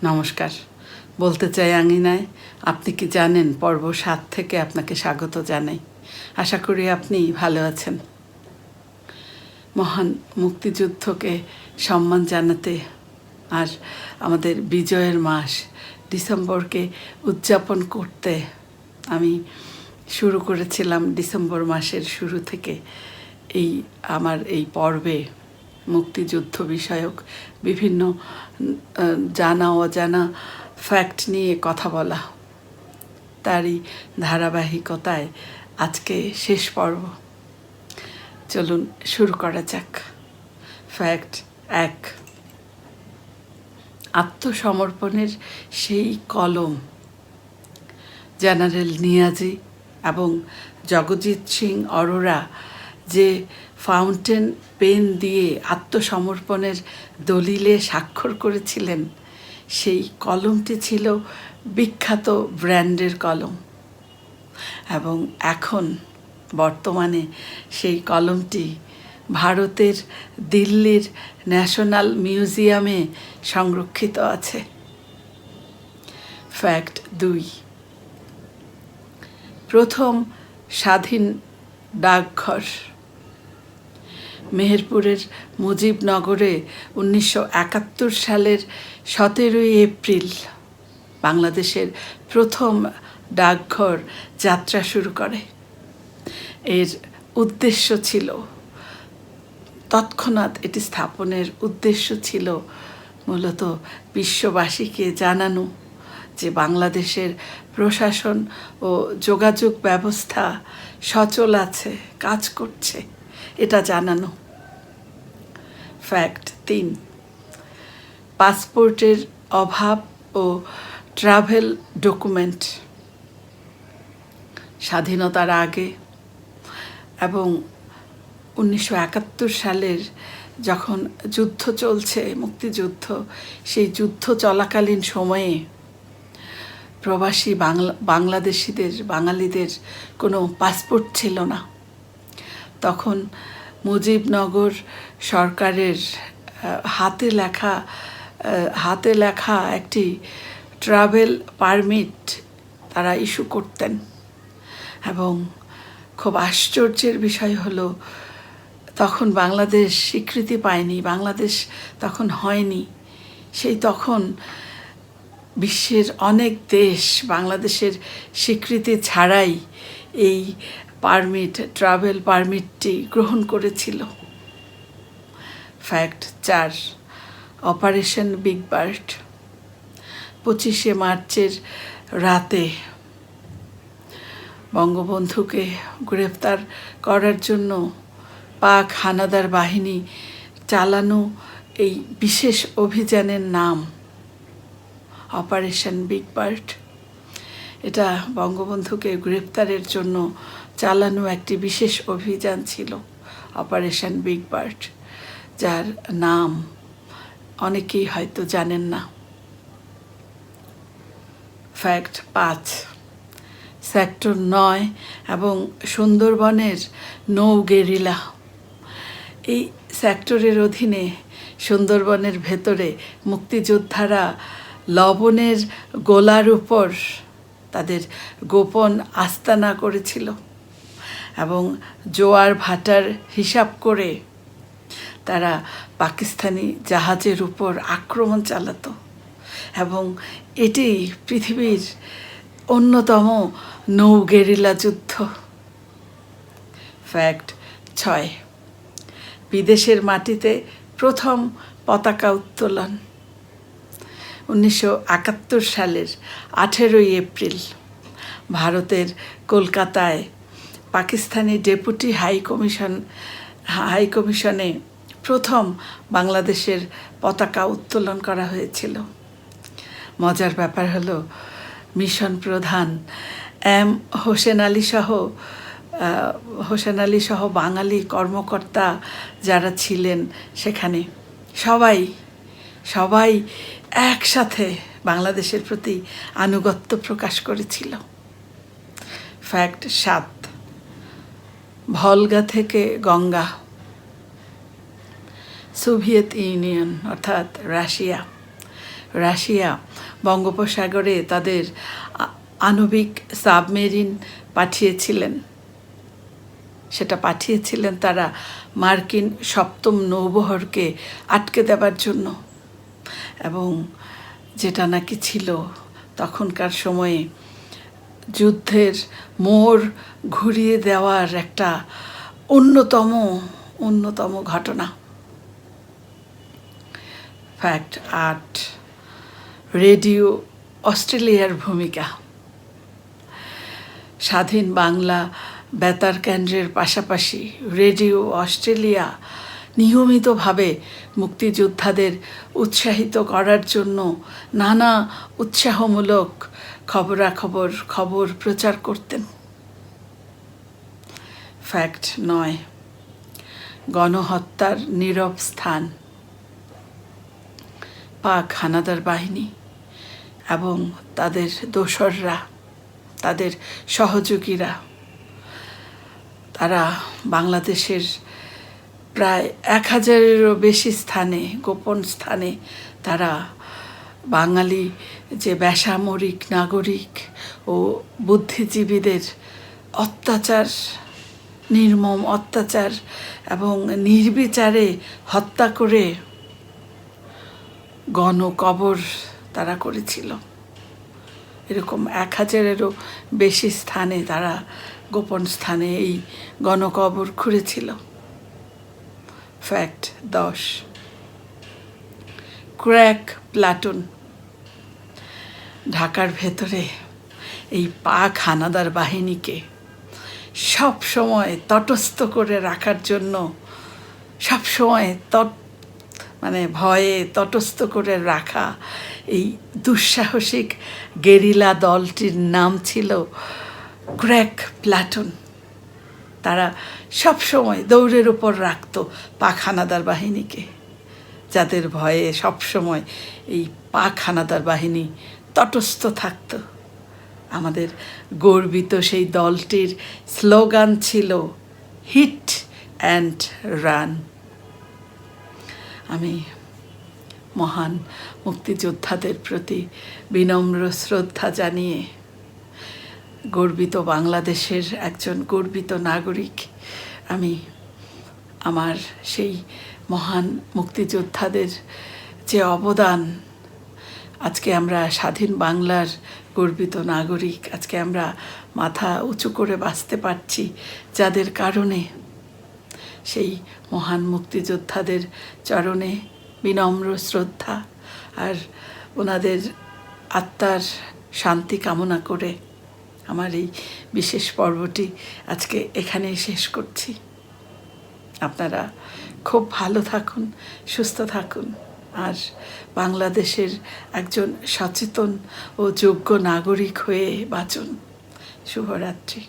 নমস্কার। বলতে চাই আঙিনায় আপনি কি জানেন পর্ব ৭ থেকে আপনাকে স্বাগত জানাই। আশা করি আপনি ভালো আছেন। মহান মুক্তিযুদ্ধকে সম্মান জানাতে আর আমাদের বিজয়ের মাস ডিসেম্বরকে উদযাপন করতে আমি শুরু করেছিলাম ডিসেম্বর মাসের শুরু থেকে আমার এই পর্বে মুক্তিযুদ্ধ বিষয়ক বিভিন্ন জানা অজানা ফ্যাক্ট নিয়ে কথা বলা। তারই ধারাবাহিকতায় আজকে শেষ পর্ব। চলুন শুরু করা যাক। ফ্যাক্ট ১, আত্মসমর্পণের সেই কলম জেনারেল নিয়াজি এবং জগজিৎ সিং অরোরা যে ফাউন্টেন পেন দিয়ে আত্মসমর্পণের দলিলে স্বাক্ষর করেছিলেন, সেই কলমটি ছিল বিখ্যাত ব্র্যান্ডের কলম এবং এখন বর্তমানে সেই কলমটি ভারতের দিল্লির ন্যাশনাল মিউজিয়ামে সংরক্ষিত আছে। ফ্যাক্ট ২, প্রথম স্বাধীন ডাকঘর মেহেরপুরের মুজিবনগরে 1971 সালের 17 এপ্রিল বাংলাদেশের প্রথম ডাকঘর যাত্রা শুরু করে। এর উদ্দেশ্য ছিল, তৎক্ষণাৎ এটি স্থাপনের উদ্দেশ্য ছিল মূলত বিশ্ববাসীকে জানানো যে বাংলাদেশের প্রশাসন ও যোগাযোগ ব্যবস্থা সচল আছে, কাজ করছে, এটা জানানো। ফ্যাক্ট ৩, পাসপোর্টের অভাব ও ট্রাভেল ডকুমেন্ট স্বাধীনতার আগে এবং 1971 সালের যখন যুদ্ধ চলছে, মুক্তিযুদ্ধ, সেই যুদ্ধ চলাকালীন সময়ে প্রবাসী বাঙালিদের কোনো পাসপোর্ট ছিল না। তখন মুজিবনগর সরকারের হাতে লেখা একটি ট্রাভেল পারমিট তারা ইস্যু করতেন এবং খুব আশ্চর্যের বিষয় হলো, তখন বাংলাদেশ স্বীকৃতি পায়নি, বাংলাদেশ তখন হয়নি। তখন বিশ্বের অনেক দেশ বাংলাদেশের স্বীকৃতি ছাড়াই এই ট্রাভেল পারমিটটি গ্রহণ করেছিল। ফ্যাক্ট ৪, অপারেশন বিগ বার্ড 25 মার্চের রাতে বঙ্গবন্ধুকে গ্রেফতার করার জন্য পাক হানাদার বাহিনী চালানো এই বিশেষ অভিযানের নাম অপারেশন বিগ বার্ড। এটা বঙ্গবন্ধুকে গ্রেফতারের জন্য চালানো একটি বিশেষ অভিযান ছিল, অপারেশন বিগ বার্ড, যার নাম অনেকেই হয়তো জানেন না। ফ্যাক্ট ৫, সেক্টর ৯ এবং সুন্দরবনের নৌ গেরিলা। এই সেক্টরের অধীনে সুন্দরবনের ভেতরে মুক্তিযোদ্ধারা লবণের গোলার উপর তাদের গোপন আস্তানা করেছিল এবং জোয়ার ভাটার হিসাব করে তারা পাকিস্তানি জাহাজের উপর আক্রমণ চালাতো এবং এটি পৃথিবীর অন্যতম নৌ গেরিলা যুদ্ধ। ফ্যাক্ট ৬, বিদেশের মাটিতে প্রথম পতাকা উত্তোলন 1971 সালের 18 এপ্রিল ভারতের কলকাতায় পাকিস্তানি ডেপুটি হাই কমিশনে প্রথম বাংলাদেশের পতাকা উত্তোলন করা হয়েছিল। মজার ব্যাপার হলো, মিশন প্রধান এম হোসেন আলী সহ বাঙালি কর্মকর্তা যারা ছিলেন সেখানে সবাই একসাথে বাংলাদেশের প্রতি আনুগত্য প্রকাশ করেছিল। ফ্যাক্ট ৭, ভলগা থেকে গঙ্গা সোভিয়েত ইউনিয়ন অর্থাৎ রাশিয়া রাশিয়া বঙ্গোপসাগরে তাদের আণবিক সাবমেরিন পাঠিয়েছিলেন। সেটা পাঠিয়েছিলেন তারা মার্কিন সপ্তম নৌবহরকে আটকে দেবার জন্য, এবং যেটা নাকি ছিল তখনকার সময়ে যুদ্ধের মোড় ঘুরিয়ে দেওয়ার একটা অন্যতম ঘটনা। ফ্যাক্ট 8, রেডিও অস্ট্রেলিয়ার ভূমিকা। স্বাধীন বাংলা বেতার কেন্দ্রের পাশাপাশি রেডিও অস্ট্রেলিয়া নিয়মিতভাবে মুক্তিযোদ্ধাদের উৎসাহিত করার জন্য নানা উৎসাহমূলক খবর প্রচার করতেন। ফ্যাক্ট 9, গণহত্যার নীরব স্থান। পাক হানাদার বাহিনী এবং তাদের দোসররা, তাদের সহযোগীরা, তারা বাংলাদেশের প্রায় 1000-এরও বেশি স্থানে, গোপন স্থানে তারা বাঙালি যে বেসামরিক নাগরিক ও বুদ্ধিজীবীদের অত্যাচার, নির্মম অত্যাচার এবং নির্বিচারে হত্যা করে গণকবর তারা করেছিল। এরকম 1000-এরও বেশি স্থানে তারা গোপন স্থানে এই গণকবর খুঁড়েছিল। Fact 10, crack platoon. ঢাকার ভেতরে এই পাক হানাদার বাহিনীকে সব সময় তটস্থ করে রাখার জন্য, সব সময় ভয়ে তটস্থ করে রাখা এই দুঃসাহসিক গেরিলা দলটির নাম ছিল ক্র্যাক প্লাটুন। তারা সব সময় দৌড়ের উপর রাখত পাক হানাদার বাহিনীকে, যাদের ভয়ে সব সময় এই পাক হানাদার বাহিনী তটস্থ থাকত। আমাদের গর্বিত সেই দলটির স্লোগান ছিল হিট অ্যান্ড রান। আমি মহান মুক্তিযোদ্ধাদের প্রতি বিনম্র শ্রদ্ধা জানিয়ে, গর্বিত বাংলাদেশের একজন গর্বিত নাগরিক আমি, আমার সেই মহান মুক্তিযোদ্ধাদের যে অবদান, আজকে আমরা স্বাধীন বাংলার গর্বিত নাগরিক, আজকে আমরা মাথা উঁচু করে বাঁচতে পারছি যাদের কারণে, সেই মহান মুক্তিযোদ্ধাদের চরণে বিনম্র শ্রদ্ধা আর ওনাদের আত্মার শান্তি কামনা করে আমার এই বিশেষ পর্বটি আজকে এখানেই শেষ করছি। আপনারা খুব ভালো থাকুন, সুস্থ থাকুন, আর বাংলাদেশের একজন সচেতন ও যোগ্য নাগরিক হয়ে বাঁচুন। শুভরাত্রি।